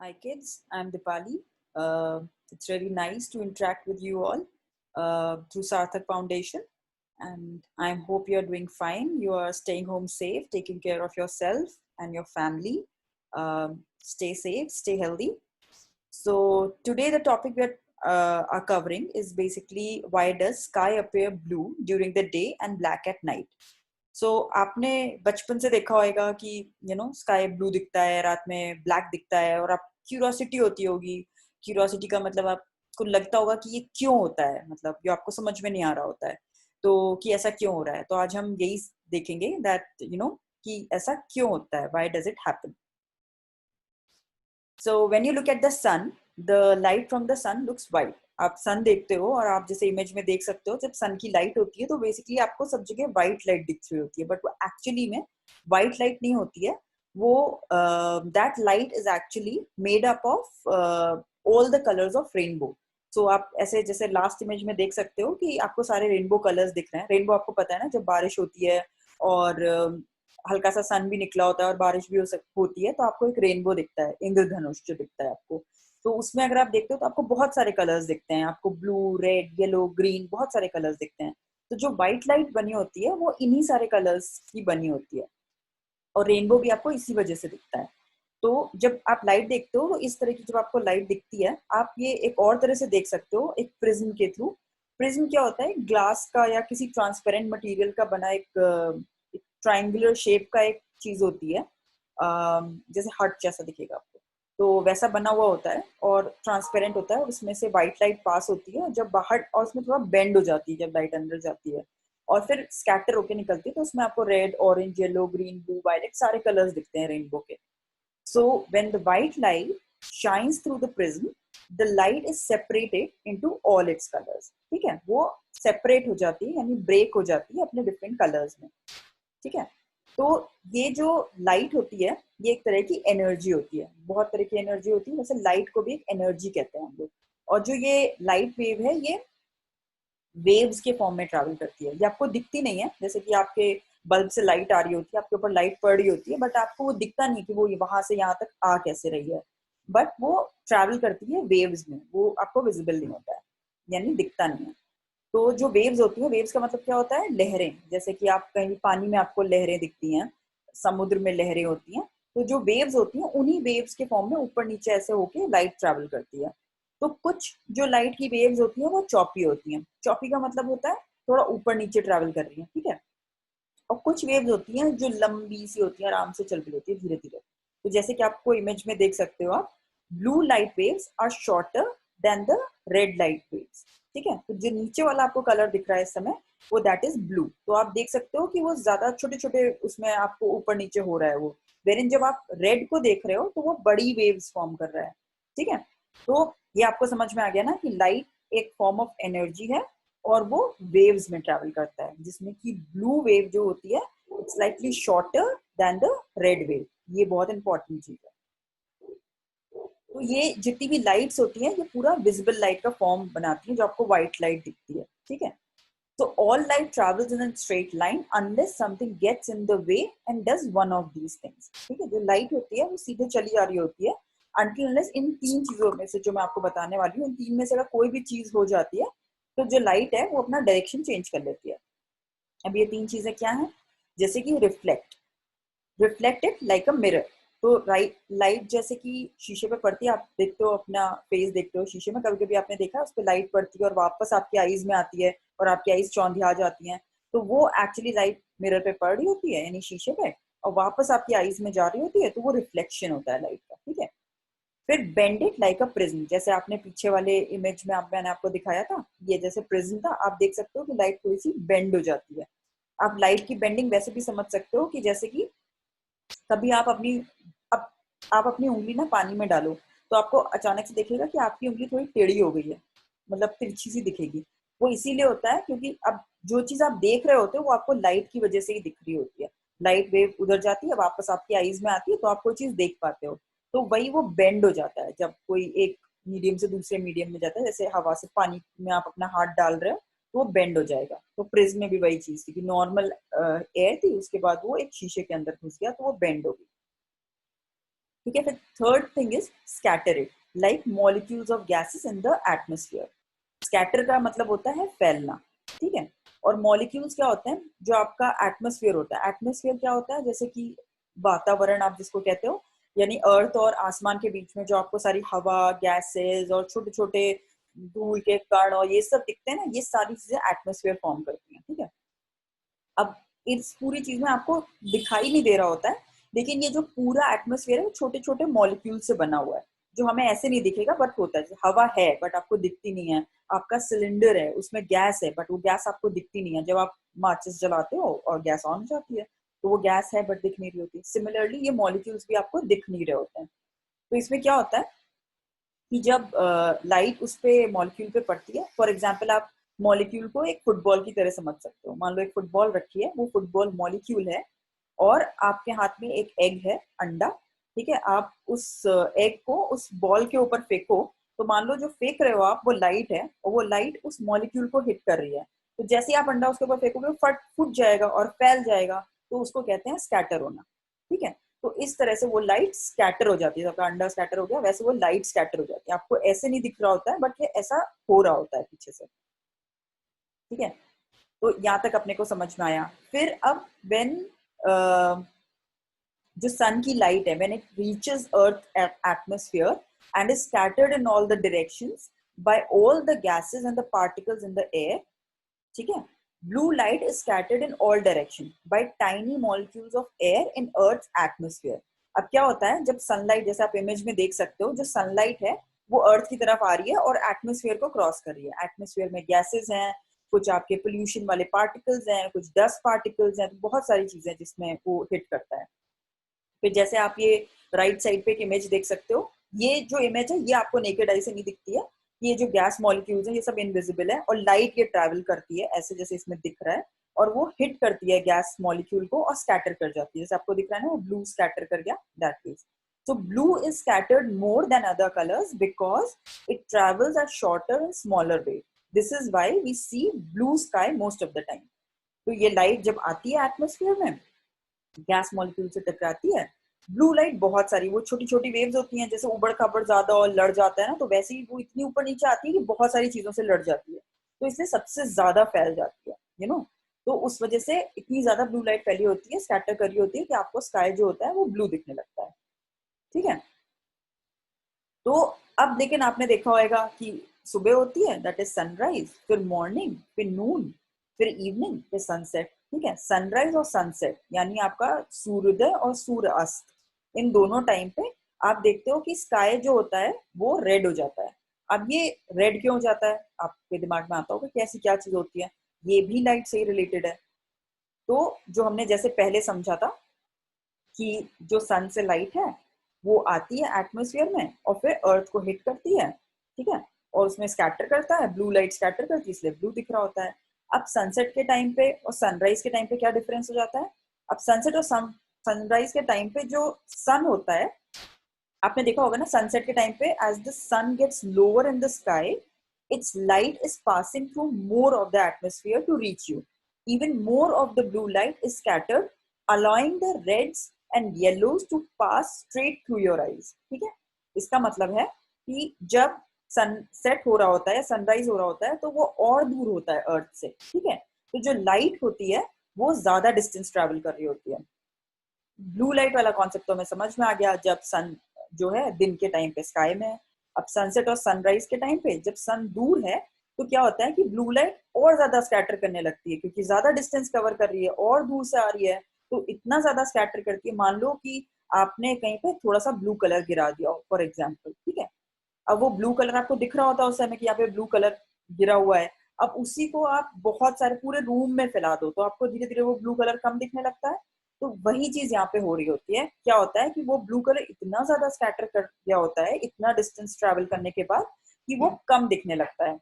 Hi kids, I'm Dipali. It's really nice to interact with you all through Sarthak Foundation, and I hope you're doing fine. You are staying home safe, taking care of yourself and your family. Stay safe, stay healthy. So today the topic we are covering is basically why does sky appear blue during the day and black at night? सो आपने बचपन से देखा होगा कि sky blue दिखता है, रात में ब्लैक दिखता है, और आप क्यूरियोसिटी होती होगी। क्यूरियोसिटी का मतलब आपको लगता होगा कि ये क्यों होता है, मतलब जो आपको समझ में नहीं आ रहा होता है तो कि ऐसा क्यों हो रहा है। तो आज हम यही देखेंगे दैट कि ऐसा क्यों होता है, why does it happen. So when you look at the sun, the light from the sun looks white. आप सन देखते हो और आप जैसे इमेज में देख सकते हो, जब सन की लाइट होती है तो बेसिकली आपको सब जगह व्हाइट लाइट दिख रही होती है, बट वो एक्चुअली में व्हाइट लाइट नहीं होती है। वो that light is actually made up of all the colours of rainbow. So आप ऐसे जैसे लास्ट इमेज में देख सकते हो कि आपको सारे रेनबो कलर्स दिख रहे हैं। रेनबो आपको पता है ना, जब बारिश होती है और हल्का सा सन भी निकला होता है और बारिश भी होती है तो आपको एक रेनबो दिखता है, इंद्रधनुष जो दिखता है आपको। तो उसमें अगर आप देखते हो तो आपको बहुत सारे कलर्स दिखते हैं, आपको ब्लू, रेड, येलो, ग्रीन, बहुत सारे कलर्स दिखते हैं। तो जो व्हाइट लाइट बनी होती है वो इन्हीं सारे कलर्स की बनी होती है, और रेनबो भी आपको इसी वजह से दिखता है। तो जब आप लाइट देखते हो तो इस तरह की जब आपको लाइट दिखती है, आप ये एक और तरह से देख सकते हो, एक प्रिज्म के थ्रू। प्रिज्म क्या होता है? ग्लास का या किसी ट्रांसपेरेंट मटेरियल का बना एक ट्राइंगुलर शेप का एक चीज होती है, जैसे हार्ट जैसा दिखेगा आपको। तो वैसा बना हुआ होता है और ट्रांसपेरेंट होता है, और उसमें से व्हाइट लाइट पास होती है जब बाहर, और उसमें थोड़ा बेंड हो जाती है जब लाइट अंदर जाती है, और फिर स्कैटर होके निकलती है। तो उसमें आपको red, orange, yellow, green, blue, violet सारे कलर्स दिखते हैं रेनबो के। So when the white light shines through the prism, the light is separated into all its colours. ठीक है, वो सेपरेट हो जाती है, यानी ब्रेक हो जाती है अपने डिफरेंट कलर्स में। ठीक है, तो ये जो लाइट होती है ये एक तरह की एनर्जी होती है, बहुत तरह की एनर्जी होती है। वैसे लाइट को भी एक एनर्जी कहते हैं हम लोग। और जो ये लाइट वेव है ये वेव्स के फॉर्म में ट्रैवल करती है। ये आपको दिखती नहीं है, जैसे कि आपके बल्ब से लाइट आ रही होती है, आपके ऊपर लाइट पड़ रही होती है, बट आपको वो दिखता नहीं कि वो वहां से यहाँ तक आ कैसे रही है। बट वो ट्रैवल करती है वेव्स में, वो आपको विजिबल नहीं होता है, यानी दिखता नहीं है। तो जो वेव्स होती है, वेव्स का मतलब क्या होता है? लहरें। जैसे कि आप कहीं पानी में आपको लहरें दिखती हैं, समुद्र में लहरें होती हैं। तो जो वेव्स होती हैं उन्हीं वेव्स के फॉर्म में ऊपर नीचे ऐसे होके लाइट ट्रैवल करती है। तो कुछ जो लाइट की वेव्स होती हैं वो चॉपी होती हैं। चॉपी का मतलब होता है थोड़ा ऊपर नीचे ट्रैवल कर रही है। ठीक है, और कुछ वेव्स होती हैं जो लंबी सी होती है, आराम से चल रही होती है धीरे धीरे। तो जैसे कि आपको इमेज में देख सकते हो आप, blue light waves are shorter than the red light waves. ठीक है, तो जो नीचे वाला आपको कलर दिख रहा है इस समय, वो दैट इज ब्लू। तो आप देख सकते हो कि वो ज्यादा छोटे छोटे उसमें आपको ऊपर नीचे हो रहा है वो। वेरिन जब आप रेड को देख रहे हो तो वो बड़ी वेव्स फॉर्म कर रहा है। ठीक है, तो ये आपको समझ में आ गया ना कि लाइट एक फॉर्म ऑफ एनर्जी है और वो वेव्स में ट्रैवल करता है, जिसमें कि ब्लू वेव जो होती है it's likely shorter than the red wave. ये बहुत इंपॉर्टेंट चीज है। तो ये जितनी भी लाइट्स होती हैं ये पूरा विजिबल लाइट का फॉर्म बनाती है, जो आपको व्हाइट लाइट दिखती है। ठीक है, so all light travels in a straight line unless something gets in the way and does one of these things. ठीक है, जो लाइट होती है वो सीधे चली जा रही होती है until unless इन तीन चीजों में से जो मैं आपको बताने वाली हूँ, इन तीन में से अगर कोई भी चीज हो जाती है तो जो लाइट है वो अपना डायरेक्शन चेंज कर लेती है। अब ये तीन चीजें क्या हैं? जैसे कि reflect, reflected like a mirror. तो लाइट जैसे कि शीशे पे पड़ती है, आप देखते हो अपना फेस देखते हो शीशे में, कभी कभी आपने देखा उस पर लाइट पड़ती है और वापस आपकी आईज में आती है और आपकी आईज चौंधिया जाती हैं। तो वो एक्चुअली लाइट मिरर पे पड़ रही होती है, यानी शीशे पे, और वापस आपकी आईज में जा रही होती है, तो वो रिफ्लेक्शन होता है लाइट का। ठीक है, फिर bend it like a prism, जैसे आपने पीछे वाले इमेज में मैंने आपको दिखाया था, ये जैसे प्रिज्म था, आप देख सकते हो कि लाइट थोड़ी सी बेंड हो जाती है। आप लाइट की बेंडिंग वैसे भी समझ सकते हो कि जैसे कि कभी आप, आप अपनी उंगली ना पानी में डालो तो आपको अचानक से देखिएगा कि आपकी उंगली थोड़ी टेढ़ी हो गई है, मतलब तिरछी सी दिखेगी। वो इसीलिए होता है क्योंकि अब जो चीज आप देख रहे होते हो वो आपको लाइट की वजह से ही दिख रही होती है। लाइट वेव उधर जाती है, वापस आपकी आईज में आती है, तो आप कोई चीज देख पाते हो। तो वही वो बेंड हो जाता है जब कोई एक मीडियम से दूसरे मीडियम में जाता है। जैसे हवा से पानी में आप अपना हाथ डाल रहे हो तो वो बेंड हो जाएगा। तो प्रिज्म में भी वही चीज थी कि नॉर्मल एयर थी, उसके बाद वो एक शीशे के अंदर घुस गया तो वो बेंड हो गई। ठीक है। फिर third thing is scatter it, like molecules of gases in the atmosphere. Scatter का मतलब होता है फैलना, ठीक है। और मॉलिक्यूल्स क्या होते हैं, जो आपका एटमोस्फियर होता है। एटमोस्फियर क्या होता है, जैसे कि वातावरण आप जिसको कहते हो, यानी अर्थ और आसमान के बीच में जो आपको सारी हवा, गैसेस और छोटे छोटे धूल के कण और ये सब दिखते हैं ना, ये सारी चीजें एटमोस्फियर फॉर्म करती हैं, ठीक है। अब इस पूरी चीज में आपको दिखाई नहीं दे रहा होता है, लेकिन ये जो पूरा एटमोस्फेयर है वो छोटे छोटे मॉलिक्यूल से बना हुआ है, जो हमें ऐसे नहीं दिखेगा बट होता है। हवा है बट आपको दिखती नहीं है, आपका सिलेंडर है उसमें गैस है बट वो गैस आपको दिखती नहीं है। जब आप माचिस जलाते हो और गैस ऑन हो जाती है तो वो गैस है बट दिख नहीं रही होती। सिमिलरली ये मॉलिक्यूल्स भी आपको दिख नहीं रहे होते हैं। तो इसमें क्या होता है कि जब लाइट उस पे मॉलिक्यूल पे पड़ती है, फॉर एग्जांपल आप मॉलिक्यूल को एक फुटबॉल की तरह समझ सकते हो। मान लो एक फुटबॉल रखी है, वो फुटबॉल मॉलिक्यूल है और आपके हाथ में एक एग है, अंडा, ठीक है। आप उस एग को उस बॉल के ऊपर फेंको, तो मान लो जो फेंक रहे हो आप वो लाइट है और वो लाइट उस मॉलिक्यूल को हिट कर रही है। तो जैसे ही आप अंडा उसके ऊपर फेंकोगे फट फूट जाएगा और फैल जाएगा, तो उसको कहते हैं स्कैटर होना, ठीक है। तो इस तरह से वो लाइट स्कैटर हो जाती है। आपका अंडा स्कैटर हो गया, वैसे वो लाइट स्कैटर हो जाती है। आपको ऐसे नहीं दिख रहा होता है बट ये ऐसा हो रहा होता है पीछे से, ठीक है। तो यहाँ तक अपने को समझ में आया। फिर अब व्हेन जो सन की लाइट है, when it reaches earth atmosphere and is scattered in all the directions by all the gases and the particles in the air, ठीक है। Blue light is scattered in all direction by tiny molecules of air in earth atmosphere. अब क्या होता है, जब sunlight, जैसे आप image में देख सकते हो, जो सनलाइट है वो अर्थ की तरफ आ रही है और एटमॉस्फेयर को क्रॉस कर रही है। एटमॉस्फेयर में गैसेस हैं, कुछ आपके पोल्यूशन वाले पार्टिकल्स हैं, कुछ डस्ट पार्टिकल्स हैं, तो बहुत सारी चीजें जिसमें वो हिट करता है। फिर जैसे आप ये राइट साइड पे एक इमेज देख सकते हो, ये जो इमेज है ये आपको नेकेड आई से नहीं दिखती है। ये जो गैस मॉलिक्यूल्स है ये सब इनविजिबल है और लाइट ये ट्रैवल करती है ऐसे जैसे इसमें दिख रहा है, और वो हिट करती है गैस मॉलिक्यूल को और स्कैटर कर जाती है। जैसे आपको दिख रहा है ना, वो ब्लू स्कैटर कर गया, that means so blue is scattered more than other colors because it travels at shorter and smaller wave. This is why we see blue sky most of the time. तो ये light जब आती है atmosphere में, gas molecule से टकराती है, blue light बहुत सारी, वो छोटी छोटी वेव्स होती हैं, जैसे उबड़ खाबड़ ज्यादा और लड़ जाता है ना, तो वैसे ही वो इतनी ऊपर नीचे आती है कि बहुत सारी चीजों से लड़ जाती है, तो इसलिए सबसे ज्यादा फैल जाती है, यू नो। तो उस वजह से इतनी ज्यादा ब्लू लाइट फैली होती है, स्कैटर करी होती है, कि आपको स्काई जो होता है वो ब्लू दिखने लगता है, ठीक है। तो अब लेकिन आपने देखा होगा कि सुबह होती है, दैट इज सनराइज, फिर मॉर्निंग, फिर नून, फिर इवनिंग, फिर सनसेट, ठीक है। सनराइज और सनसेट यानी आपका सूर्योदय और सूर्य अस्त, इन दोनों टाइम पे आप देखते हो कि स्काई जो होता है वो रेड हो जाता है। अब ये रेड क्यों हो जाता है, आपके दिमाग में आता होगा कि ऐसी क्या चीज होती है। ये भी लाइट से ही रिलेटेड है। तो जो हमने जैसे पहले समझा था कि जो सन से लाइट है वो आती है एटमॉस्फेयर में और फिर अर्थ को हिट करती है, ठीक है, और उसमें स्कैटर करता है, ब्लू लाइट स्कैटर करती है, इसलिए ब्लू दिख रहा होता है। अब सनसेट के टाइम पे और सनराइज के टाइम पे क्या डिफरेंस हो जाता है। अब सनसेट और सनराइज के टाइम पे जो सन होता है, आपने देखा होगा ना, सनसेट के टाइम पे as the sun gets lower in the sky, its light is passing through more of the atmosphere to reach you. Even more of the blue light is scattered, allowing the reds and yellows to pass straight through your eyes. ठीक है, इसका मतलब है कि जब sunset हो रहा होता है, सनराइज हो रहा होता है, तो वो और दूर होता है अर्थ से, ठीक है। तो जो लाइट होती है वो ज्यादा डिस्टेंस ट्रेवल कर रही होती है। ब्लू लाइट वाला कॉन्सेप्ट तो हमें समझ में आ गया, जब सन जो है दिन के टाइम पे स्काई में है। अब सनसेट और सनराइज के टाइम पे जब सन दूर है तो क्या होता है कि ब्लू लाइट और ज्यादा स्कैटर करने लगती है, क्योंकि ज्यादा डिस्टेंस कवर कर रही है और दूर से आ रही है, तो इतना ज्यादा स्कैटर करती है। मान लो कि आपने कहीं पे थोड़ा सा ब्लू कलर गिरा दिया फॉर एग्जाम्पल, ठीक है। अब वो ब्लू कलर आपको दिख रहा होता है उस समय कि यहाँ पे ब्लू कलर गिरा हुआ है। अब उसी को आप बहुत सारे पूरे रूम में फैला दो तो आपको धीरे धीरे वो ब्लू कलर कम दिखने लगता है। तो वही चीज यहाँ पे हो रही होती है। क्या होता है कि वो ब्लू कलर इतना ज्यादा स्कैटर कर दिया होता है, इतना डिस्टेंस ट्रेवल करने के बाद, कि वो कम दिखने लगता है।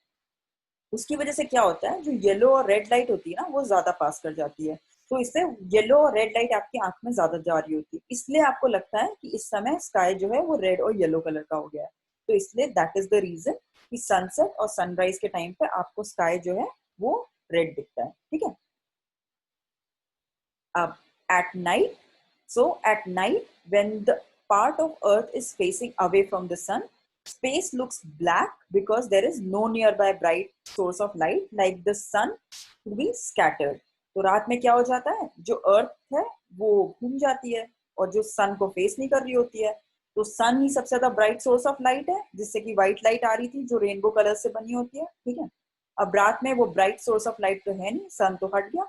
उसकी वजह से क्या होता है, जो येलो और रेड लाइट होती है ना वो ज्यादा पास कर जाती है, तो इससे येलो और रेड लाइट आपकी आंख में ज्यादा जा रही होती है, इसलिए आपको लगता है कि इस समय स्काई जो है वो रेड और येलो कलर का हो गया है। तो इसलिए दैट इज द रीजन कि सनसेट और सनराइज के टाइम पे आपको स्काई जो है वो रेड दिखता है, ठीक है। अब at night, so at night when the part of Earth is facing away from the sun, space looks black because there is no nearby bright source of light like the sun to be scattered. तो रात में क्या हो जाता है, जो अर्थ है वो घूम जाती है और जो सन को फेस नहीं कर रही होती है, तो सन ही सबसे ज्यादा ब्राइट सोर्स ऑफ लाइट है, जिससे कि व्हाइट लाइट आ रही थी जो रेनबो कलर से बनी होती है, ठीक है। अब रात में वो ब्राइट सोर्स ऑफ लाइट तो है नहीं, सन तो हट गया,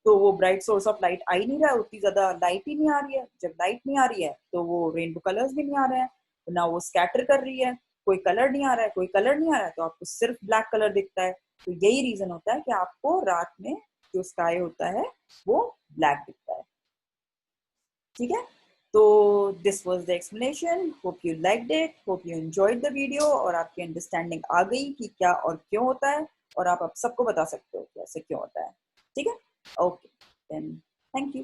तो वो ब्राइट सोर्स ऑफ लाइट आ ही नहीं रहा है, उतनी ज्यादा लाइट ही नहीं आ रही है। जब लाइट नहीं आ रही है तो वो रेनबो कलर्स भी नहीं आ रहे हैं, तो ना वो स्कैटर कर रही है, कोई कलर नहीं आ रहा है, कोई कलर नहीं आ रहा है, तो आपको सिर्फ ब्लैक कलर दिखता है। तो यही रीजन होता है कि आपको रात में जो स्काई होता है वो ब्लैक दिखता है, ठीक है। तो this was the explanation, hope you liked it, hope you enjoyed the video, और आपकी अंडरस्टैंडिंग आ गई कि क्या और क्यों होता है, और आप सबको बता सकते हो कि ऐसे क्यों होता है, ठीक है। Okay then, thank you.